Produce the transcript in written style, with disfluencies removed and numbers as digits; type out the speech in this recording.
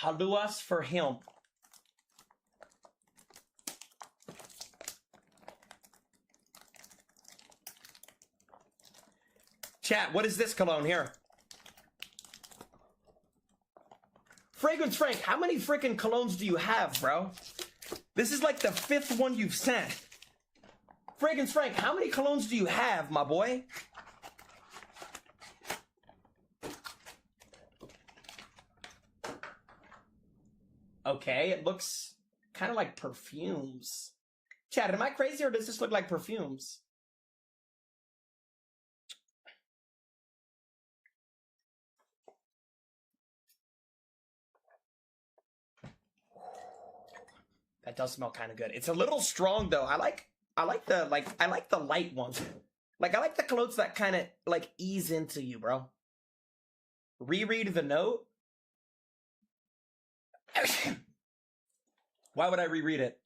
Haluas for him. Chat, what is this cologne here? Fragrance Frank, how many freaking colognes do you have, bro? This is like the 5th one you've sent. Fragrance Frank, how many colognes do you have, my boy? Okay, it looks kind of like perfumes. Chat, am I crazy or does this look like perfumes? That does smell kind of good. It's a little strong though. I like the light ones. Like I like the colognes that kind of like ease into you, bro. Reread the note. Why would I reread it?